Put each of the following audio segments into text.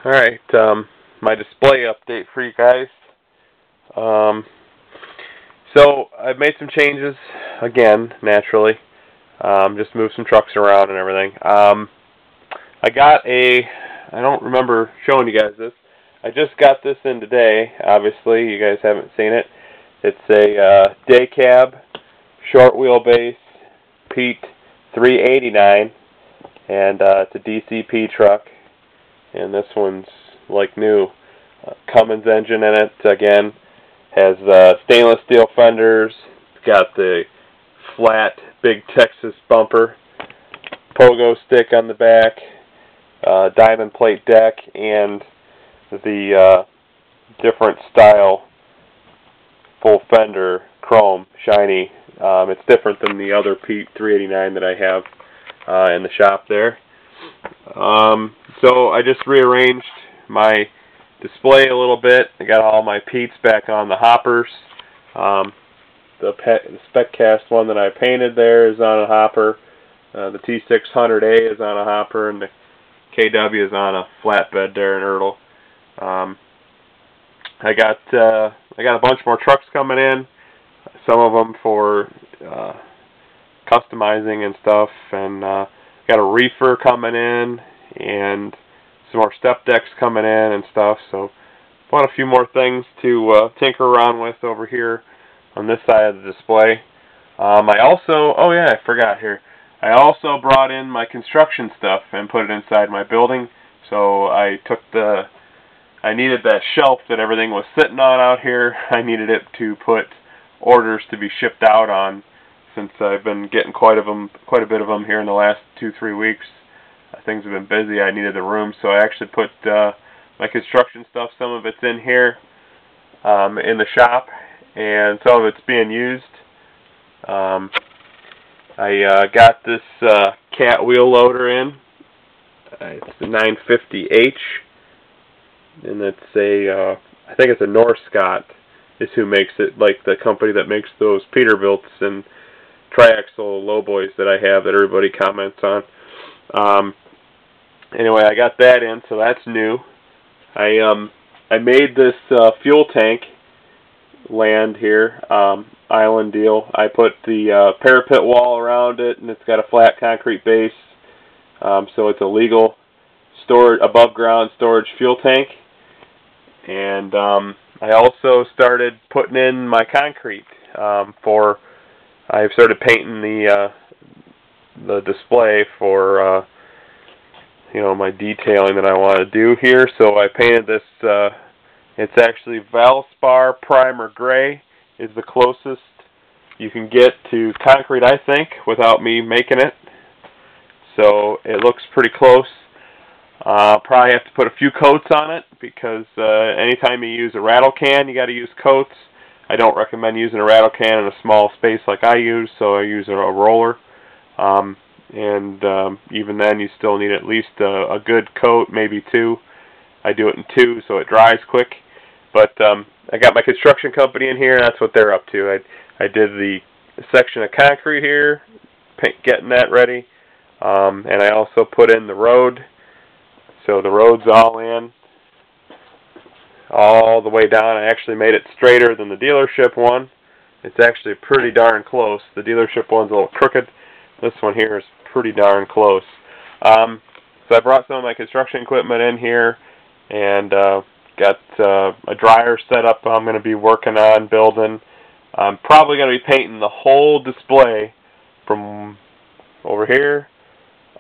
Alright, my display update for you guys. Um, so, I've made some changes, again, naturally. Just moved some trucks around and everything. I don't remember showing you guys this. I just got this in today, obviously, you guys haven't seen it. It's a day cab, short wheelbase, Pete 389, and it's a DCP truck. And this one's like new. Cummins engine in it, again. Has stainless steel fenders. It's got the flat, big Texas bumper. Pogo stick on the back. Diamond plate deck. And the different style full fender chrome, shiny. It's different than the other Pete 389 that I have in the shop there. So I just rearranged my display a little bit. I got all my Pete's back on the hoppers. The spec cast one that I painted there is on a hopper. The T600A is on a hopper, and the KW is on a flatbed there in Ertl. I got a bunch more trucks coming in. Some of them for customizing and stuff, and got a reefer coming in, and some more step decks coming in and stuff. So, bought a few more things to tinker around with over here on this side of the display. I forgot here. I also brought in my construction stuff and put it inside my building. So I needed that shelf that everything was sitting on out here. I needed it to put orders to be shipped out on, since I've been getting quite a bit of them here in the last 2-3 weeks. Things have been busy. I needed the room, so I actually put my construction stuff. Some of it's in here in the shop, and some of it's being used. I got this cat wheel loader in. It's the 950H, and it's I think it's a Norscot is who makes it, like the company that makes those Peterbilts and triaxle lowboys that I have that everybody comments on. Anyway, I got that in, so that's new. I made this fuel tank land here, island deal. I put the parapet wall around it, and it's got a flat concrete base, so it's a legal above ground storage fuel tank. And I also started putting in my concrete I've started painting the display for my detailing that I want to do here. So I painted this. It's actually Valspar Primer Gray is the closest you can get to concrete, I think, without me making it. So it looks pretty close. Probably have to put a few coats on it, because anytime you use a rattle can, you got to use coats. I don't recommend using a rattle can in a small space like I use, so I use a roller. Even then, you still need at least a good coat, maybe 2. I do it in 2, so it dries quick. But I got my construction company in here, and that's what they're up to. I did the section of concrete here, getting that ready. And I also put in the road. So the road's all in, all the way down. I actually made it straighter than the dealership one. It's actually pretty darn close. The dealership one's a little crooked. This one here is pretty darn close. So I brought some of my construction equipment in here, and got a dryer set up I'm going to be working on building. I'm probably going to be painting the whole display from over here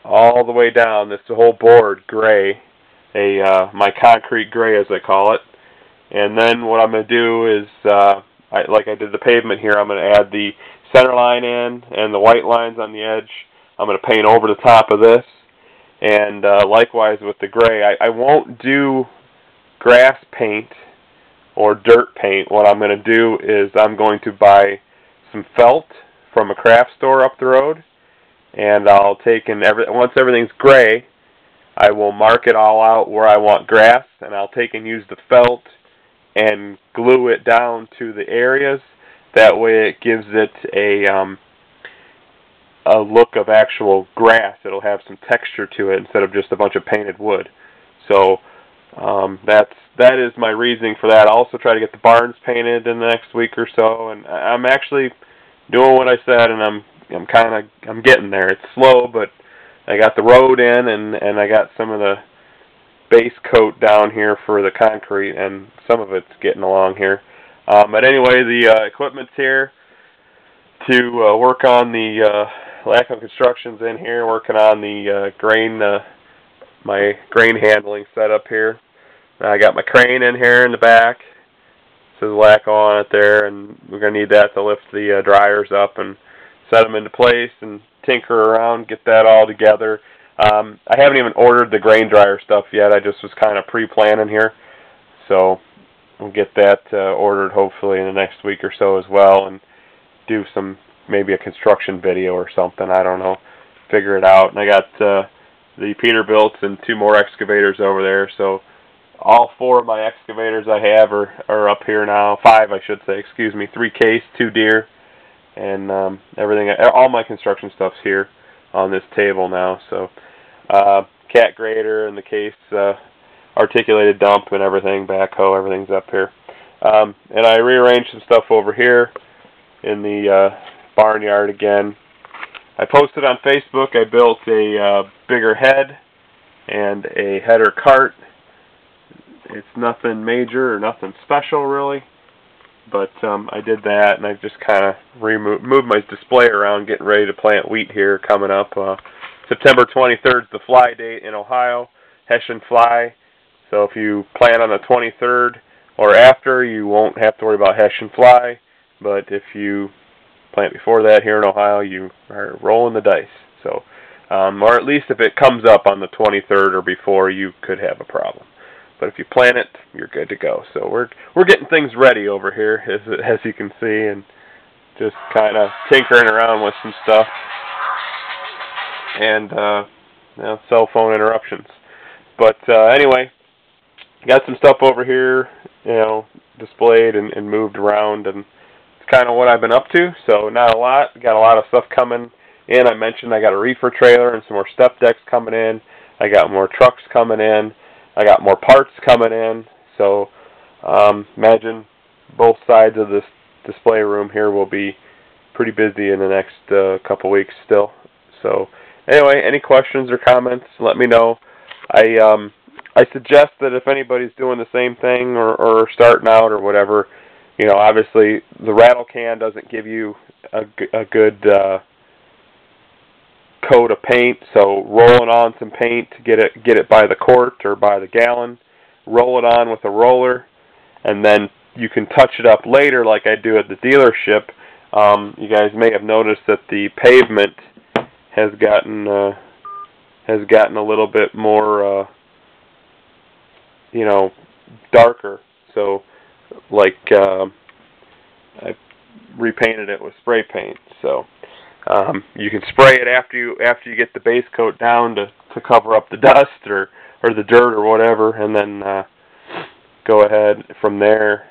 all the way down, this whole board gray, my concrete gray as I call it. And then what I'm going to do is, like I did the pavement here, I'm going to add the center line in and the white lines on the edge. I'm going to paint over the top of this. And likewise with the gray, I won't do grass paint or dirt paint. What I'm going to do is I'm going to buy some felt from a craft store up the road, and I'll take once everything's gray, I will mark it all out where I want grass, and I'll take and use the felt and glue it down to the areas. That way it gives it a look of actual grass. It'll have some texture to it instead of just a bunch of painted wood. So That is my reasoning for that. I'll also try to get the barns painted in the next week or so, and I'm actually doing what I said, and I'm getting there. It's slow, but I got the road in, and I got some of the base coat down here for the concrete, and some of it's getting along here. But anyway, the equipment's here to work on the LACO Construction's in here, working on the grain, my grain handling setup here. I got my crane in here in the back. It says LACO on it there, and we're going to need that to lift the dryers up and set them into place and tinker around, get that all together. I haven't even ordered the grain dryer stuff yet. I just was kind of pre-planning here. So we'll get that ordered hopefully in the next week or so as well, and do maybe a construction video or something. I don't know. Figure it out. And I got the Peterbilts and 2 more excavators over there. So all 4 of my excavators I have are up here now. 5, I should say. Excuse me. 3 Case, 2 Deere, and everything. All my construction stuff's here on this table now. So cat grader and the Case articulated dump and everything, backhoe, everything's up here. And I rearranged some stuff over here in the barnyard again. I posted on Facebook I built a bigger head and a header cart. It's nothing major or nothing special really, but I did that, and I just kind of moved my display around, getting ready to plant wheat here coming up. September 23rd is the fly date in Ohio, Hessian fly. So if you plant on the 23rd or after, you won't have to worry about Hessian fly. But if you plant before that here in Ohio, you are rolling the dice. So, or at least if it comes up on the 23rd or before, you could have a problem. But if you plant it, you're good to go. So we're getting things ready over here, as you can see, and just kind of tinkering around with some stuff, and cell phone interruptions. But anyway, got some stuff over here, displayed and moved around, and it's kind of what I've been up to. So not a lot. Got a lot of stuff coming in. I mentioned I got a reefer trailer and some more step decks coming in. I got more trucks coming in. I got more parts coming in. So imagine both sides of this display room here will be pretty busy in the next couple weeks still. So anyway, any questions or comments, let me know. I suggest that if anybody's doing the same thing or starting out or whatever, obviously the rattle can doesn't give you a good coat of paint, so rolling on some paint to get it by the quart or by the gallon, roll it on with a roller, and then you can touch it up later like I do at the dealership. You guys may have noticed that the pavement has gotten a little bit more darker. So like I repainted it with spray paint. So you can spray it after you get the base coat down to cover up the dust or the dirt or whatever, and then go ahead from there,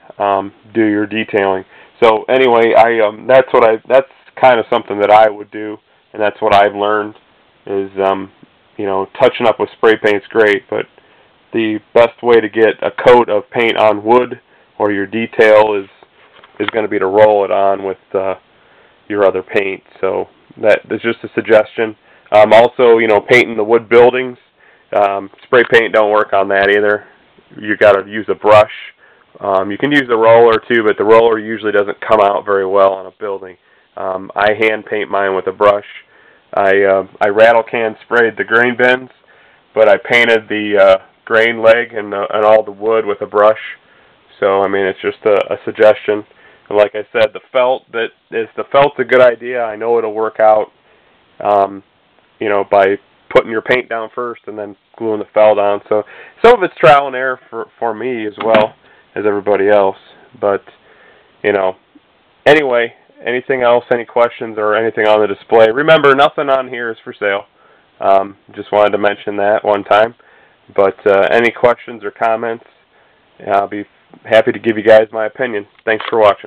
do your detailing. So anyway, that's kind of something that I would do, and that's what I've learned is touching up with spray paint's great, but the best way to get a coat of paint on wood or your detail is going to be to roll it on with your other paint. So that is just a suggestion. Also, painting the wood buildings, spray paint don't work on that either. You got to use a brush. You can use a roller too, but the roller usually doesn't come out very well on a building. I hand paint mine with a brush. I rattle can sprayed the grain bins, but I painted the grain leg and all the wood with a brush. So I mean, it's just a suggestion. And like I said, the felt's a good idea. I know it'll work out, by putting your paint down first and then gluing the felt on. So some of it's trial and error for me as well as everybody else. But, anyway, anything else, any questions or anything on the display? Remember, nothing on here is for sale. Just wanted to mention that one time. But any questions or comments, I'll be happy to give you guys my opinion. Thanks for watching.